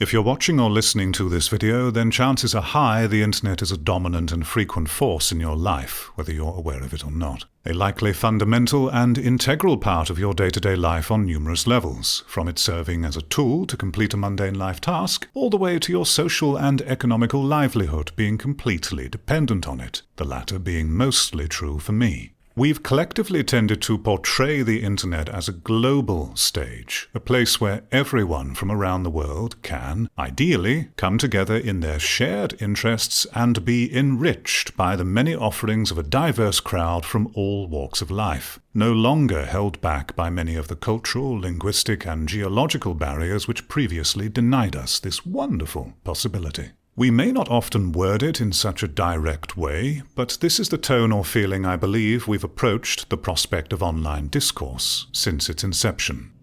If you're watching or listening to this video, then chances are high the internet is a dominant and frequent force in your life, whether you're aware of it or not. A likely fundamental and integral part of your day-to-day life on numerous levels, from it serving as a tool to complete a mundane life task, all the way to your social and economical livelihood being completely dependent on it, the latter being mostly true for me. We've collectively tended to portray the internet as a global stage, a place where everyone from around the world can, ideally, come together in their shared interests and be enriched by the many offerings of a diverse crowd from all walks of life, no longer held back by many of the cultural, linguistic, and geological barriers which previously denied us this wonderful possibility. We may not often word it in such a direct way, but this is the tone or feeling I believe we've approached the prospect of online discourse since its inception.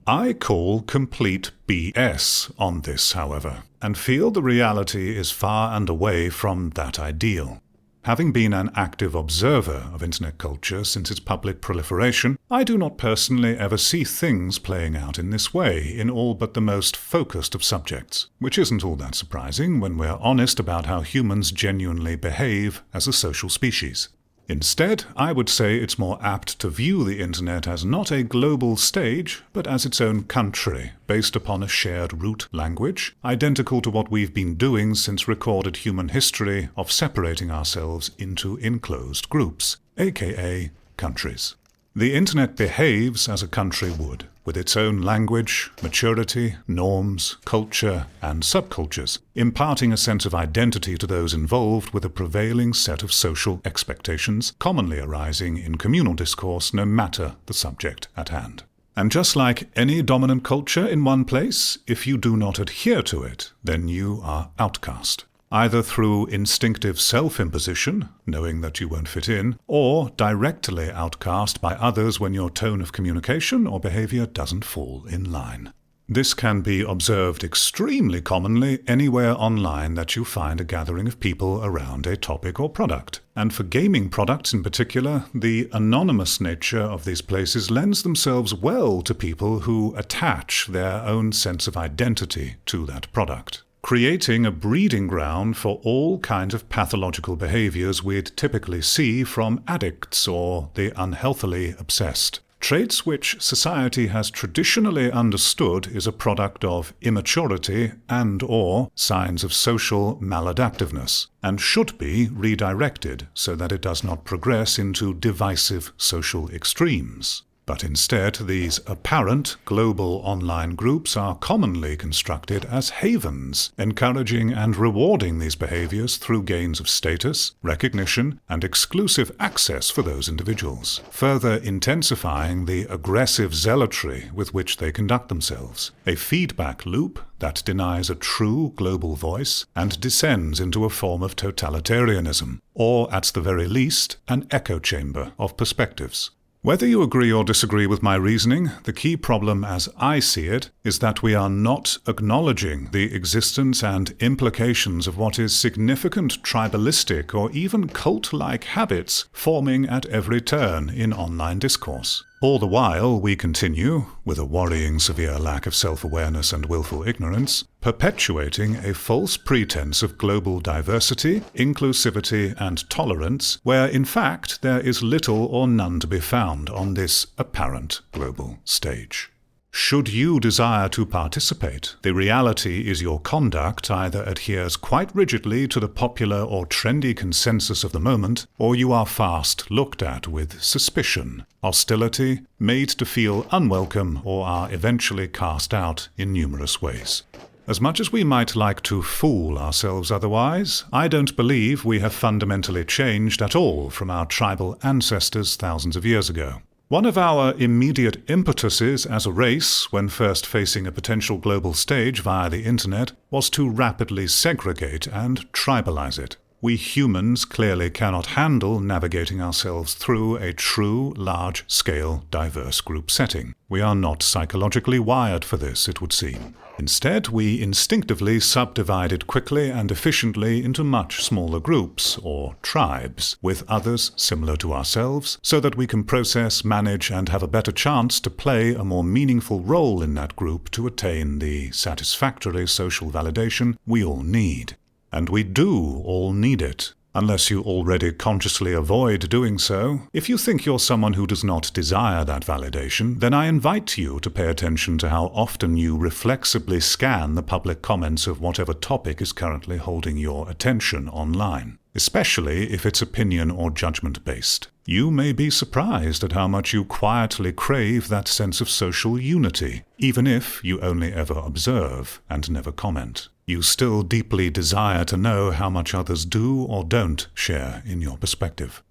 I call complete BS on this, however, and feel the reality is far and away from that ideal. Having been an active observer of internet culture since its public proliferation, I do not personally ever see things playing out in this way in all but the most focused of subjects, which isn't all that surprising when we're honest about how humans genuinely behave as a social species. Instead, I would say it's more apt to view the internet as not a global stage, but as its own country, based upon a shared root language, identical to what we've been doing since recorded human history of separating ourselves into enclosed groups, aka countries. The internet behaves as a country would, with its own language, maturity, norms, culture, and subcultures, imparting a sense of identity to those involved with a prevailing set of social expectations, commonly arising in communal discourse no matter the subject at hand. And just like any dominant culture in one place, if you do not adhere to it, then you are outcast. Either through instinctive self-imposition, knowing that you won't fit in, or directly outcast by others when your tone of communication or behavior doesn't fall in line. This can be observed extremely commonly anywhere online that you find a gathering of people around a topic or product. And for gaming products in particular, the anonymous nature of these places lends themselves well to people who attach their own sense of identity to that product, creating a breeding ground for all kinds of pathological behaviors we'd typically see from addicts or the unhealthily obsessed. Traits which society has traditionally understood is a product of immaturity and/or signs of social maladaptiveness, and should be redirected so that it does not progress into divisive social extremes. But instead, these apparent global online groups are commonly constructed as havens, encouraging and rewarding these behaviors through gains of status, recognition, and exclusive access for those individuals, further intensifying the aggressive zealotry with which they conduct themselves, a feedback loop that denies a true global voice and descends into a form of totalitarianism, or at the very least, an echo chamber of perspectives. Whether you agree or disagree with my reasoning, the key problem as I see it is that we are not acknowledging the existence and implications of what is significant tribalistic or even cult-like habits forming at every turn in online discourse. All the while we continue, with a worrying severe lack of self-awareness and willful ignorance, perpetuating a false pretense of global diversity, inclusivity, and tolerance, where in fact there is little or none to be found on this apparent global stage. Should you desire to participate, the reality is your conduct either adheres quite rigidly to the popular or trendy consensus of the moment, or you are fast looked at with suspicion, hostility, made to feel unwelcome, or are eventually cast out in numerous ways. As much as we might like to fool ourselves otherwise, I don't believe we have fundamentally changed at all from our tribal ancestors thousands of years ago. One of our immediate impetuses as a race, when first facing a potential global stage via the internet, was to rapidly segregate and tribalize it. We humans clearly cannot handle navigating ourselves through a true, large-scale, diverse group setting. We are not psychologically wired for this, it would seem. Instead, we instinctively subdivide it quickly and efficiently into much smaller groups, or tribes, with others similar to ourselves, so that we can process, manage, and have a better chance to play a more meaningful role in that group to attain the satisfactory social validation we all need. And we do all need it, unless you already consciously avoid doing so. If you think you're someone who does not desire that validation, then I invite you to pay attention to how often you reflexively scan the public comments of whatever topic is currently holding your attention online, especially if it's opinion or judgment-based. You may be surprised at how much you quietly crave that sense of social unity, even if you only ever observe and never comment. You still deeply desire to know how much others do or don't share in your perspective.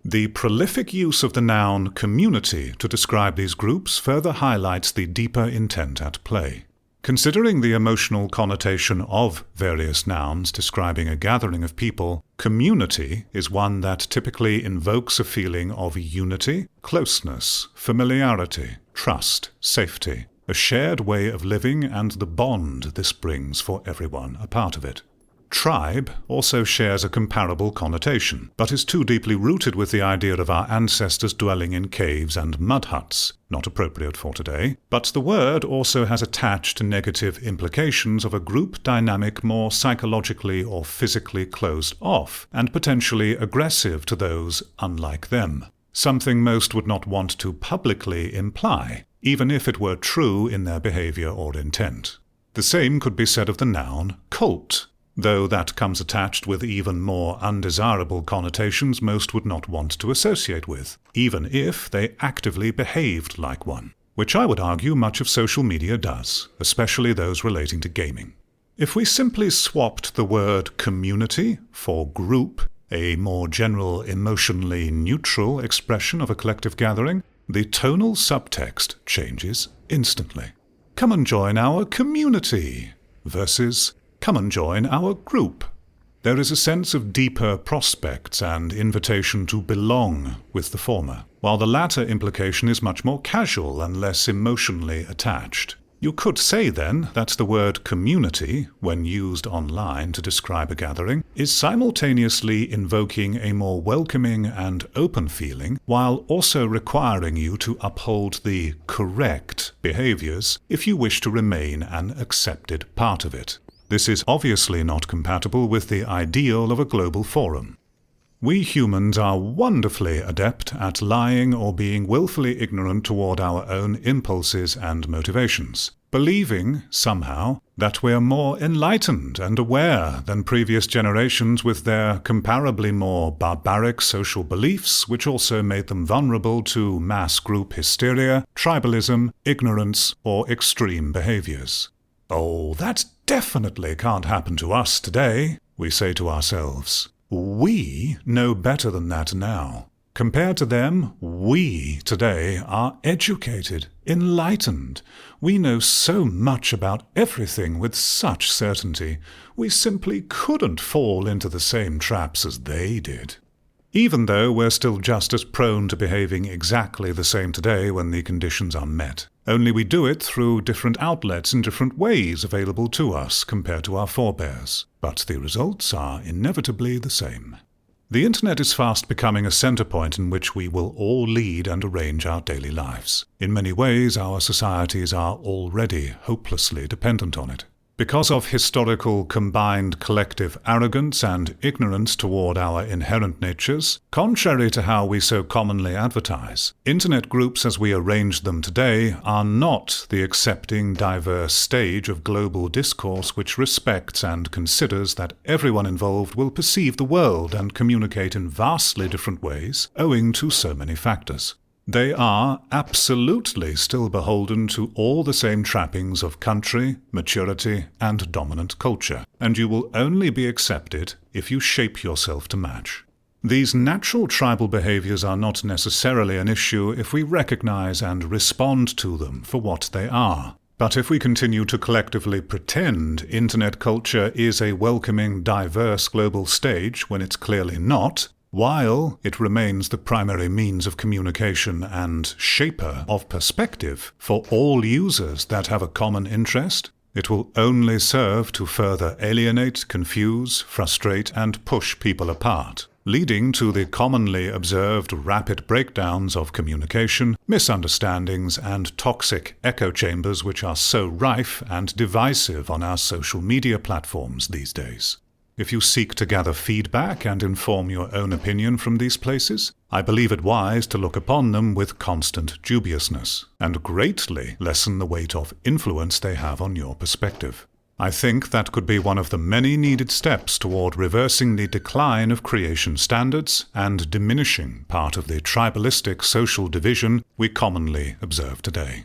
The prolific use of the noun community to describe these groups further highlights the deeper intent at play. Considering the emotional connotation of various nouns describing a gathering of people, community is one that typically invokes a feeling of unity, closeness, familiarity, trust, safety, a shared way of living, and the bond this brings for everyone a part of it. Tribe also shares a comparable connotation, but is too deeply rooted with the idea of our ancestors dwelling in caves and mud huts, not appropriate for today. But the word also has attached negative implications of a group dynamic more psychologically or physically closed off, and potentially aggressive to those unlike them. Something most would not want to publicly imply, even if it were true in their behavior or intent. The same could be said of the noun cult, though that comes attached with even more undesirable connotations most would not want to associate with, even if they actively behaved like one, which I would argue much of social media does, especially those relating to gaming. If we simply swapped the word community for group, a more general, emotionally neutral expression of a collective gathering, the tonal subtext changes instantly. Come and join our community versus come and join our group. There is a sense of deeper prospects and invitation to belong with the former, while the latter implication is much more casual and less emotionally attached. You could say, then, that the word community, when used online to describe a gathering, is simultaneously invoking a more welcoming and open feeling, while also requiring you to uphold the correct behaviors if you wish to remain an accepted part of it. This is obviously not compatible with the ideal of a global forum. We humans are wonderfully adept at lying or being willfully ignorant toward our own impulses and motivations, believing, somehow, that we are more enlightened and aware than previous generations with their comparably more barbaric social beliefs, which also made them vulnerable to mass group hysteria, tribalism, ignorance, or extreme behaviors. "Oh, that definitely can't happen to us today," we say to ourselves. We know better than that now. Compared to them, we today are educated, enlightened. We know so much about everything with such certainty. We simply couldn't fall into the same traps as they did. Even though we're still just as prone to behaving exactly the same today when the conditions are met. Only we do it through different outlets and different ways available to us compared to our forebears. But the results are inevitably the same. The internet is fast becoming a center point in which we will all lead and arrange our daily lives. In many ways, our societies are already hopelessly dependent on it. Because of historical combined collective arrogance and ignorance toward our inherent natures, contrary to how we so commonly advertise, internet groups as we arrange them today are not the accepting, diverse stage of global discourse which respects and considers that everyone involved will perceive the world and communicate in vastly different ways, owing to so many factors. They are absolutely still beholden to all the same trappings of country, maturity, and dominant culture, and you will only be accepted if you shape yourself to match. These natural tribal behaviors are not necessarily an issue if we recognize and respond to them for what they are. But if we continue to collectively pretend internet culture is a welcoming, diverse global stage when it's clearly not, while it remains the primary means of communication and shaper of perspective for all users that have a common interest, it will only serve to further alienate, confuse, frustrate, and push people apart, leading to the commonly observed rapid breakdowns of communication, misunderstandings, and toxic echo chambers which are so rife and divisive on our social media platforms these days. If you seek to gather feedback and inform your own opinion from these places, I believe it wise to look upon them with constant dubiousness, and greatly lessen the weight of influence they have on your perspective. I think that could be one of the many needed steps toward reversing the decline of creation standards and diminishing part of the tribalistic social division we commonly observe today.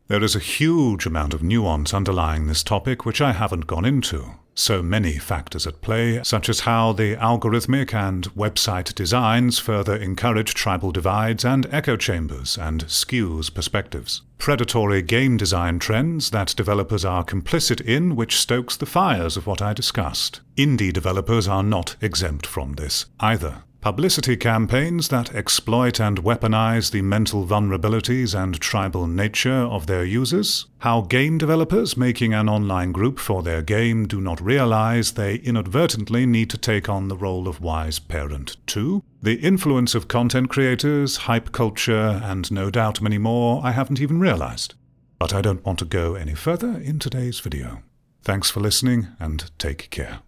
There is a huge amount of nuance underlying this topic which I haven't gone into. So many factors at play, such as how the algorithmic and website designs further encourage tribal divides and echo chambers and skews perspectives. Predatory game design trends that developers are complicit in, which stokes the fires of what I discussed. Indie developers are not exempt from this either. Publicity campaigns that exploit and weaponize the mental vulnerabilities and tribal nature of their users. How game developers making an online group for their game do not realize they inadvertently need to take on the role of wise parent too. The influence of content creators, hype culture, and no doubt many more I haven't even realized. But I don't want to go any further in today's video. Thanks for listening and take care.